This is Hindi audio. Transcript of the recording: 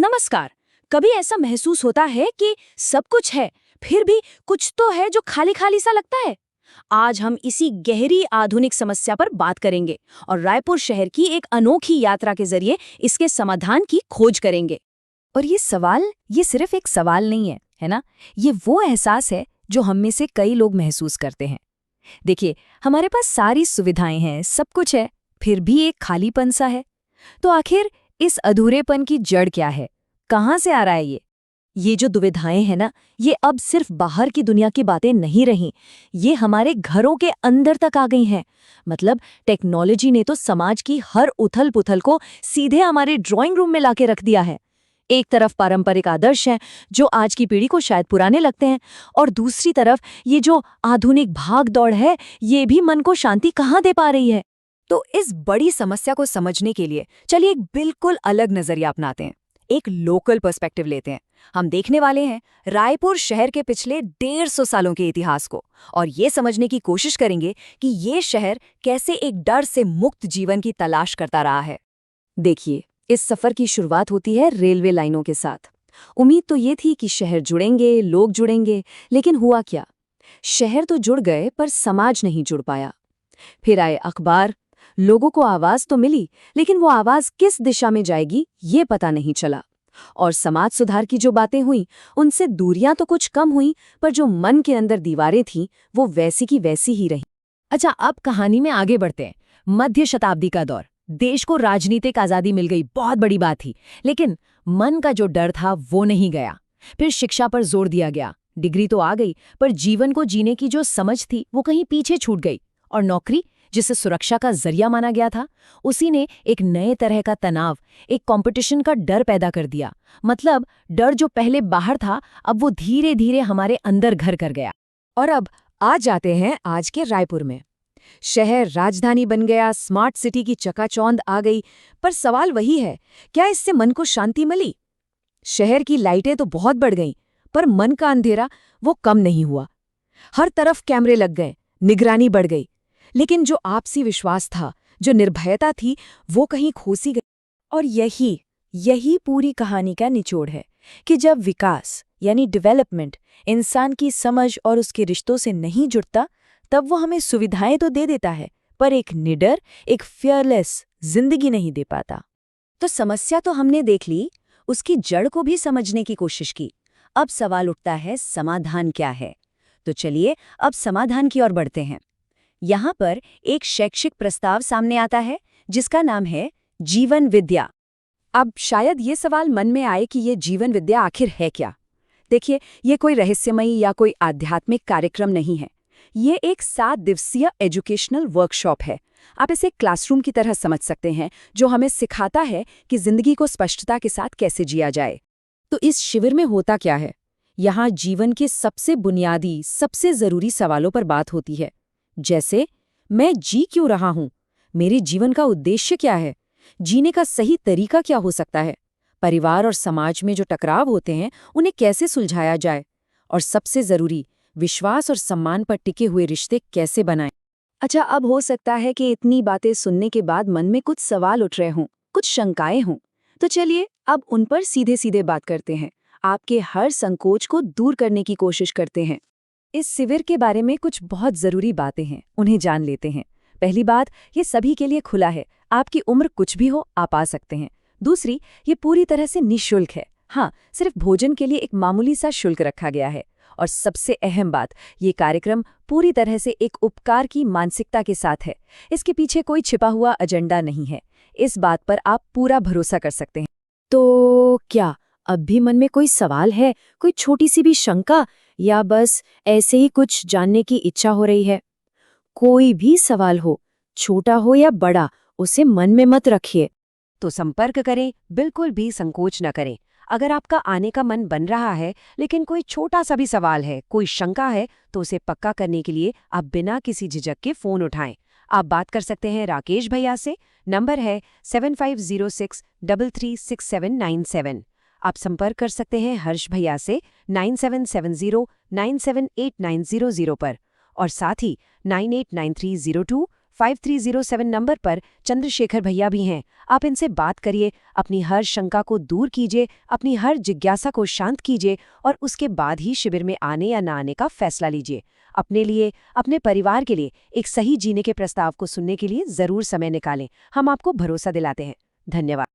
नमस्कार। कभी ऐसा महसूस होता है कि सब कुछ है, फिर भी कुछ तो है जो खाली खाली सा लगता है। आज हम इसी गहरी आधुनिक समस्या पर बात करेंगे और रायपुर शहर की एक अनोखी यात्रा के जरिए इसके समाधान की खोज करेंगे। और ये सिर्फ एक सवाल नहीं है ना? ये वो एहसास है जो हम में से कई लोग महसूस करते हैं। देखिए, हमारे पास सारी सुविधाएं हैं, सब कुछ है, फिर भी एक खालीपन सा है। तो आखिर इस अधूरेपन की जड़ क्या है? कहाँ से आ रहा है ये जो दुविधाएं हैं ना, ये अब सिर्फ बाहर की दुनिया की बातें नहीं रहीं, ये हमारे घरों के अंदर तक आ गई हैं। मतलब टेक्नोलॉजी ने तो समाज की हर उथल-पुथल को सीधे हमारे ड्राइंग रूम में लाके रख दिया है। एक तरफ पारंपरिक आदर्श हैं जो आज की पीढ़ी को शायद पुराने लगते हैं, और दूसरी तरफ ये जो आधुनिक भाग दौड़ है, ये भी मन को शांति कहाँ दे पा रही है। तो इस बड़ी समस्या को समझने के लिए चलिए एक बिल्कुल अलग नजरिया अपनाते हैं, एक लोकल पर्सपेक्टिव लेते हैं। हम देखने वाले हैं रायपुर शहर के पिछले 150 सालों के इतिहास को, और ये समझने की कोशिश करेंगे कि ये शहर कैसे एक डर से मुक्त जीवन की तलाश करता रहा है। देखिए, इस सफर की शुरुआत होती है रेलवे लाइनों के साथ। उम्मीद तो ये थी कि शहर जुड़ेंगे, लोग जुड़ेंगे, लेकिन हुआ क्या? शहर तो जुड़ गए पर समाज नहीं जुड़ पाया। फिर आए अखबार, लोगों को आवाज तो मिली, लेकिन वो आवाज किस दिशा में जाएगी ये पता नहीं चला। और समाज सुधार की जो बातें हुई, उनसे दूरियां तो कुछ कम हुई, पर जो मन के अंदर दीवारें थीं, वो वैसी की वैसी ही रहीं। अच्छा, अब कहानी में आगे बढ़ते हैं। मध्य शताब्दी का दौर, देश को राजनीतिक आजादी मिल गई, बहुत बड़ी बात थी। लेकिन मन का जो डर था वो नहीं गया। फिर शिक्षा पर जोर दिया गया। डिग्री तो आ गई, पर जीवन को जीने की जो समझ थी वो कहीं पीछे छूट गई। और नौकरी, जिसे सुरक्षा का जरिया माना गया था, उसी ने एक नए तरह का तनाव, एक कंपटीशन का डर पैदा कर दिया। मतलब डर जो पहले बाहर था, अब वो धीरे धीरे हमारे अंदर घर कर गया। और अब आ जाते हैं आज के रायपुर में। शहर राजधानी बन गया, स्मार्ट सिटी की चकाचौंध आ गई, पर सवाल वही है, क्या इससे मन को शांति मिली? शहर की लाइटें तो बहुत बढ़ गईं, पर मन का अंधेरा वो कम नहीं हुआ। हर तरफ कैमरे लग गए, निगरानी बढ़ गई, लेकिन जो आपसी विश्वास था, जो निर्भयता थी, वो कहीं खोसी गई। और यही पूरी कहानी का निचोड़ है कि जब विकास यानी डेवलपमेंट इंसान की समझ और उसके रिश्तों से नहीं जुड़ता, तब वो हमें सुविधाएं तो दे देता है, पर एक निडर, एक फियरलेस जिंदगी नहीं दे पाता। तो समस्या तो हमने देख ली, उसकी जड़ को भी समझने की कोशिश की। अब सवाल उठता है, समाधान क्या है? तो चलिए अब समाधान की ओर बढ़ते हैं। यहाँ पर एक शैक्षिक प्रस्ताव सामने आता है जिसका नाम है जीवन विद्या। अब शायद ये सवाल मन में आए कि ये जीवन विद्या आखिर है क्या? देखिए, ये कोई रहस्यमयी या कोई आध्यात्मिक कार्यक्रम नहीं है। ये एक 7 दिवसीय एजुकेशनल वर्कशॉप है। आप इसे क्लासरूम की तरह समझ सकते हैं, जो हमें सिखाता है कि जिंदगी को स्पष्टता के साथ कैसे जिया जाए। तो इस शिविर में होता क्या है? यहाँ जीवन के सबसे बुनियादी, सबसे जरूरी सवालों पर बात होती है। जैसे, मैं जी क्यों रहा हूं? मेरे जीवन का उद्देश्य क्या है? जीने का सही तरीका क्या हो सकता है? परिवार और समाज में जो टकराव होते हैं, उन्हें कैसे सुलझाया जाए? और सबसे जरूरी, विश्वास और सम्मान पर टिके हुए रिश्ते कैसे बनाएं? अच्छा, अब हो सकता है कि इतनी बातें सुनने के बाद मन में कुछ सवाल उठ रहे हों, कुछ शंकाएं हों। तो चलिए अब उन पर सीधे सीधे बात करते हैं, आपके हर संकोच को दूर करने की कोशिश करते हैं। इस शिविर के बारे में कुछ बहुत जरूरी बातें हैं, उन्हें जान लेते हैं। पहली बात, ये सभी के लिए खुला है, आपकी उम्र कुछ भी हो, आप आ सकते हैं। दूसरी, ये पूरी तरह से निःशुल्क है। हाँ, सिर्फ भोजन के लिए एक मामूली सा शुल्क रखा गया है। और सबसे अहम बात, ये कार्यक्रम पूरी तरह से एक उपकार की मानसिकता के साथ है। इसके पीछे कोई छिपा हुआ एजेंडा नहीं है। इस बात पर आप पूरा भरोसा कर सकते हैं। तो क्या अब भी मन में कोई सवाल है, कोई छोटी सी भी शंका, या बस ऐसे ही कुछ जानने की इच्छा हो रही है? कोई भी सवाल हो, छोटा हो या बड़ा, उसे मन में मत रखिए। तो संपर्क करें, बिल्कुल भी संकोच न करें। अगर आपका आने का मन बन रहा है, लेकिन कोई छोटा सा भी सवाल है, कोई शंका है, तो उसे पक्का करने के लिए आप बिना किसी झिझक के फोन उठाएं। आप बात कर सकते हैं राकेश भैया से। नंबर है 7506336797। आप संपर्क कर सकते हैं हर्ष भैया से 9770978890 पर, और साथ ही 989302 5307 नंबर पर चंद्रशेखर भैया भी हैं। आप इनसे बात करिए, अपनी हर शंका को दूर कीजिए, अपनी हर जिज्ञासा को शांत कीजिए और उसके बाद ही शिविर में आने या ना आने का फैसला लीजिए। अपने लिए, अपने परिवार के लिए एक सही जीने के प्रस्ताव को सुनने के लिए जरूर समय निकालें। हम आपको भरोसा दिलाते हैं। धन्यवाद।